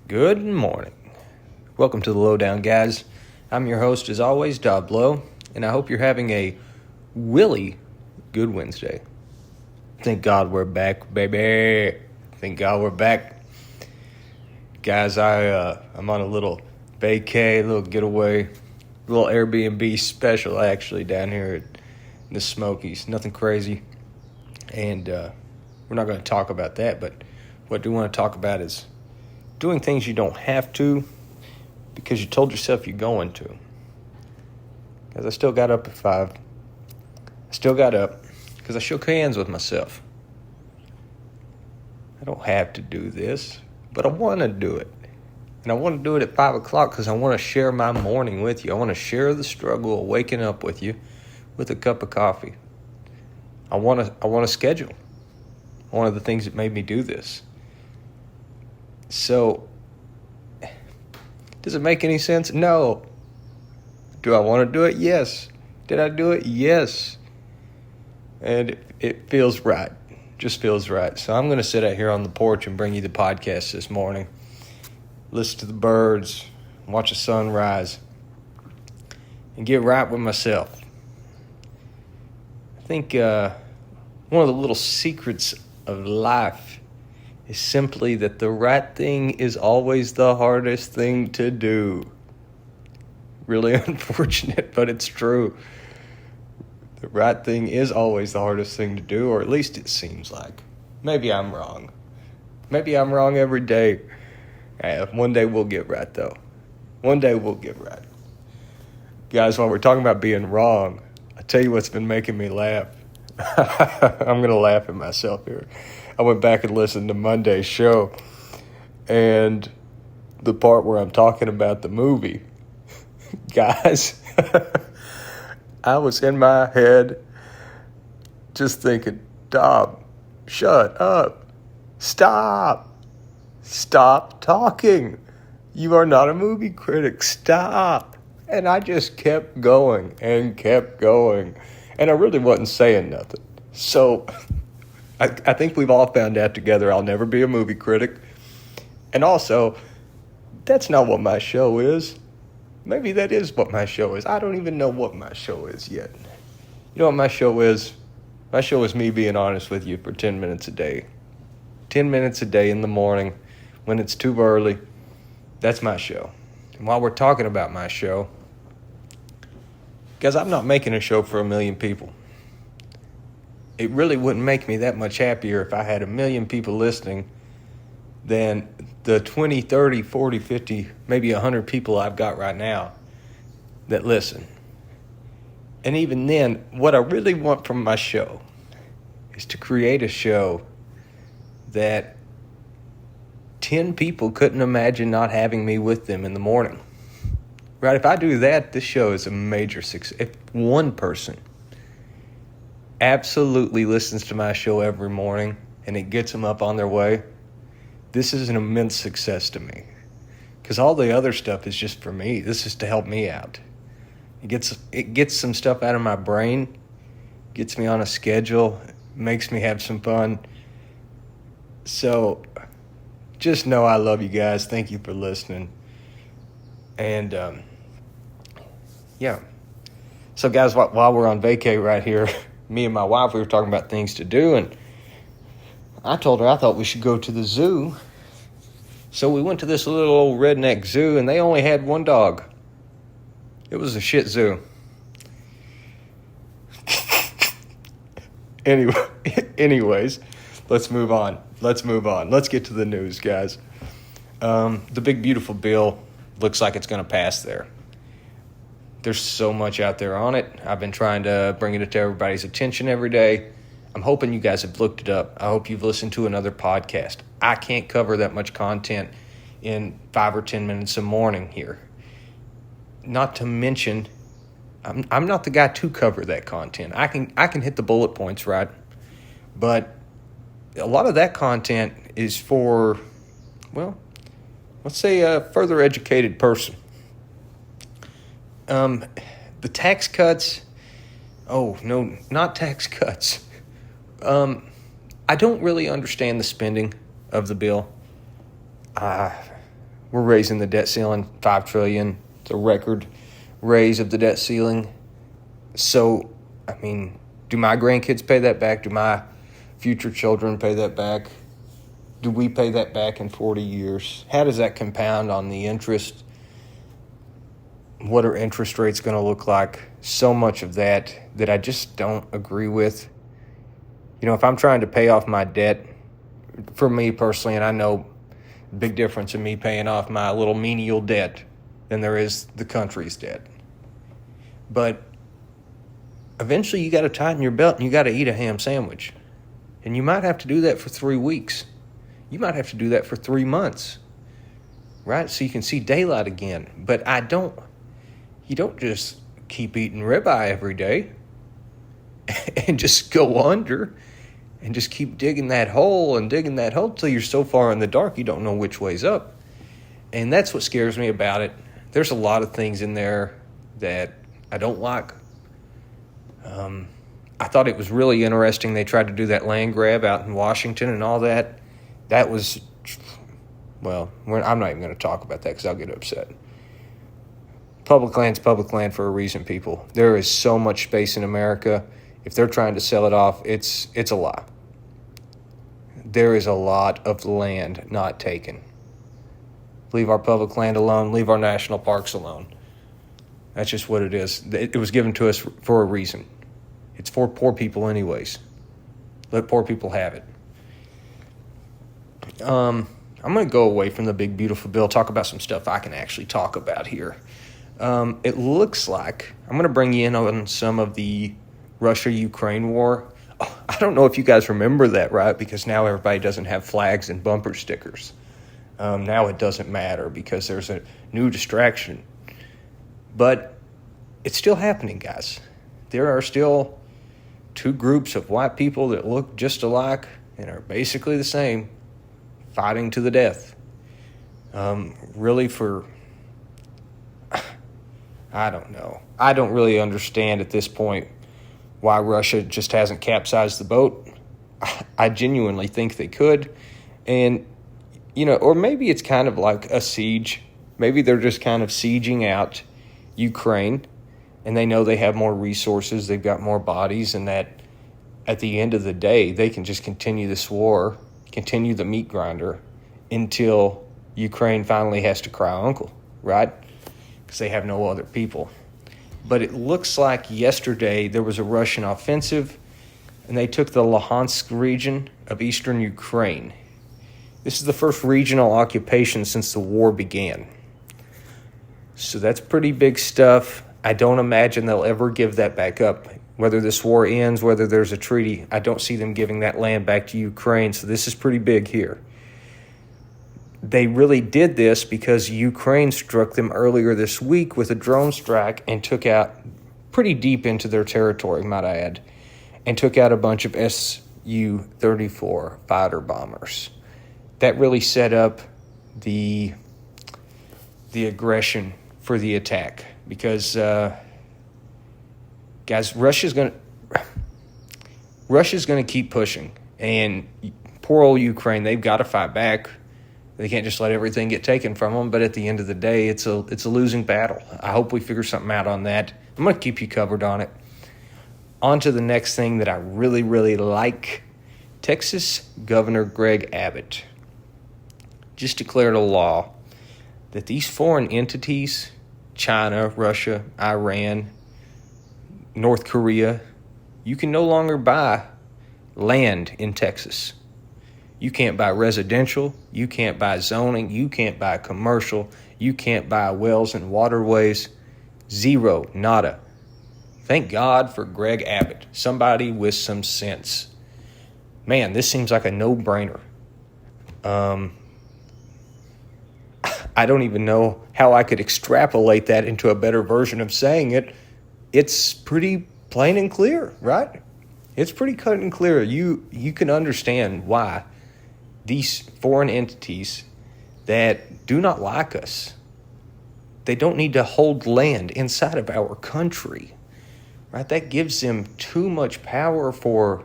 Good morning. Welcome to the Lowdown, guys. I'm your host, as always, Doblo, and I hope you're having a Willie good Wednesday. Thank God we're back, baby. Thank God we're back. Guys, I'm on a little vacay, a little getaway, a little Airbnb special, actually, down here at the Smokies. Nothing crazy, and we're not going to talk about that, but what I do want to talk about is doing things you don't have to because you told yourself you're going to. Because I still got up at 5. I still got up because I shook hands with myself. I don't have to do this, but I want to do it. And I want to do it at 5 o'clock because I want to share my morning with you. I want to share the struggle of waking up with you with a cup of coffee. I want to schedule. One of the things that made me do this. So, does it make any sense? No. Do I want to do it? Yes. Did I do it? Yes. And it feels right. Just feels right. So I'm going to sit out here on the porch and bring you the podcast this morning. Listen to the birds, watch the sun rise, and get right with myself. I think one of the little secrets of life is simply that the right thing is always the hardest thing to do. Really unfortunate, but it's true. The right thing is always the hardest thing to do, or at least it seems like. Maybe I'm wrong. Maybe I'm wrong every day. One day we'll get right, though. One day we'll get right. Guys, while we're talking about being wrong, I tell you what's been making me laugh. I'm going to laugh at myself here. I went back and listened to Monday's show, and the part where I'm talking about the movie. Guys, I was in my head just thinking, Dob, shut up. Stop talking. You are not a movie critic. Stop. And I just kept going. And I really wasn't saying nothing. So I think we've all found out together I'll never be a movie critic. And also, that's not what my show is. Maybe that is what my show is. I don't even know what my show is yet. You know what my show is? My show is me being honest with you for 10 minutes a day. 10 minutes a day in the morning when it's too early. That's my show. And while we're talking about my show, guys, I'm not making a show for 1 million people. It really wouldn't make me that much happier if I had 1 million people listening than the 20, 30, 40, 50, maybe 100 people I've got right now that listen. And even then, what I really want from my show is to create a show that 10 people couldn't imagine not having me with them in the morning. Right? If I do that, this show is a major success. If one person absolutely listens to my show every morning and it gets them up on their way, this is an immense success to me. Because all the other stuff is just for me. This is to help me out. It gets some stuff out of my brain, gets me on a schedule, makes me have some fun. So just know I love you guys. Thank you for listening. And yeah. So guys, while we're on vacay right here, me and my wife, we were talking about things to do, and I told her I thought we should go to the zoo. So we went to this little old redneck zoo, and they only had one dog. It was a shit zoo. Anyways, let's move on. Let's get to the news, guys. The big, beautiful bill looks like it's going to pass there. There's so much out there on it. I've been trying to bring it to everybody's attention every day. I'm hoping you guys have looked it up. I hope you've listened to another podcast. I can't cover that much content in 5 or 10 minutes a morning here. Not to mention, I'm not the guy to cover that content. I can hit the bullet points, right? But a lot of that content is for, well, let's say a further educated person. The tax cuts, oh, no, not tax cuts. I don't really understand the spending of the bill. We're raising the debt ceiling $5 trillion. It's a record raise of the debt ceiling. So, I mean, do my grandkids pay that back? Do my future children pay that back? Do we pay that back in 40 years? How does that compound on the interest? What are interest rates going to look like? So much of that I just don't agree with. You know, if I'm trying to pay off my debt, for me personally, and I know big difference in me paying off my little menial debt than there is the country's debt. But eventually you got to tighten your belt and you got to eat a ham sandwich. And you might have to do that for 3 weeks. You might have to do that for 3 months, right? So you can see daylight again. But you don't just keep eating ribeye every day and just go under and just keep digging that hole till you're so far in the dark you don't know which way's up. And that's what scares me about it. There's a lot of things in there that I don't like. I thought it was really interesting. They tried to do that land grab out in Washington and all that. That was, well, I'm not even going to talk about that because I'll get upset. Public land's public land for a reason, people. There is so much space in America. If they're trying to sell it off, it's a lie. There is a lot of land not taken. Leave our public land alone. Leave our national parks alone. That's just what it is. It was given to us for a reason. It's for poor people anyways. Let poor people have it. I'm going to go away from the big, beautiful bill, talk about some stuff I can actually talk about here. It looks like I'm going to bring you in on some of the Russia-Ukraine war. Oh, I don't know if you guys remember that, right? Because now everybody doesn't have flags and bumper stickers. Now it doesn't matter because there's a new distraction. But it's still happening, guys. There are still 2 groups of white people that look just alike and are basically the same, fighting to the death. Really for, I don't know. I don't really understand at this point why Russia just hasn't capsized the boat. I genuinely think they could. And, you know, or maybe it's kind of like a siege. Maybe they're just kind of sieging out Ukraine, and they know they have more resources, they've got more bodies, and that at the end of the day, they can just continue this war, continue the meat grinder until Ukraine finally has to cry uncle, right? Because they have no other people. But it looks like yesterday there was a Russian offensive, and they took the Luhansk region of eastern Ukraine. This is the first regional occupation since the war began. So that's pretty big stuff. I don't imagine they'll ever give that back up. Whether this war ends, whether there's a treaty, I don't see them giving that land back to Ukraine. So this is pretty big here. They really did this because Ukraine struck them earlier this week with a drone strike and took out pretty deep into their territory, might I add, and took out a bunch of Su-34 fighter bombers. That really set up the aggression for the attack because, guys, Russia's going to keep pushing, and poor old Ukraine, they've got to fight back. They can't just let everything get taken from them, but at the end of the day, it's a losing battle. I hope we figure something out on that. I'm going to keep you covered on it. On to the next thing that I really, really like. Texas Governor Greg Abbott just declared a law that these foreign entities, China, Russia, Iran, North Korea, you can no longer buy land in Texas. You can't buy residential, you can't buy zoning, you can't buy commercial, you can't buy wells and waterways. Zero, nada. Thank God for Greg Abbott, somebody with some sense. Man, this seems like a no-brainer. I don't even know how I could extrapolate that into a better version of saying it. It's pretty plain and clear, right? It's pretty cut and clear. You can understand why these foreign entities that do not like us, they don't need to hold land inside of our country, right? That gives them too much power for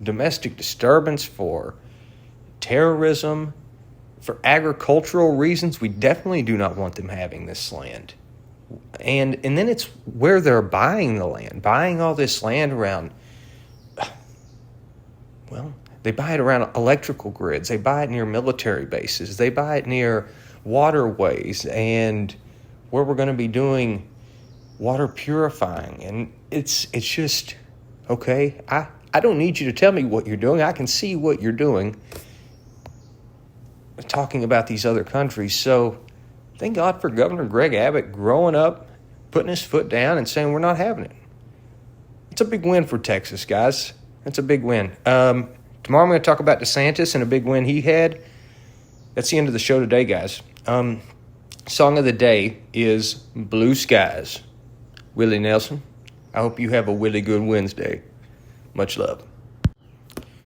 domestic disturbance, for terrorism, for agricultural reasons, we definitely do not want them having this land. And then it's where they're buying the land, buying all this land around, well, they buy it around electrical grids. They buy it near military bases. They buy it near waterways and where we're going to be doing water purifying. And it's just, okay, I don't need you to tell me what you're doing. I can see what you're doing, talking about these other countries. So thank God for Governor Greg Abbott growing up, putting his foot down and saying we're not having it. It's a big win for Texas, guys. It's a big win. Tomorrow I'm going to talk about DeSantis and a big win he had. That's the end of the show today, guys. Song of the day is Blue Skies. Willie Nelson. I hope you have a really good Wednesday. Much love.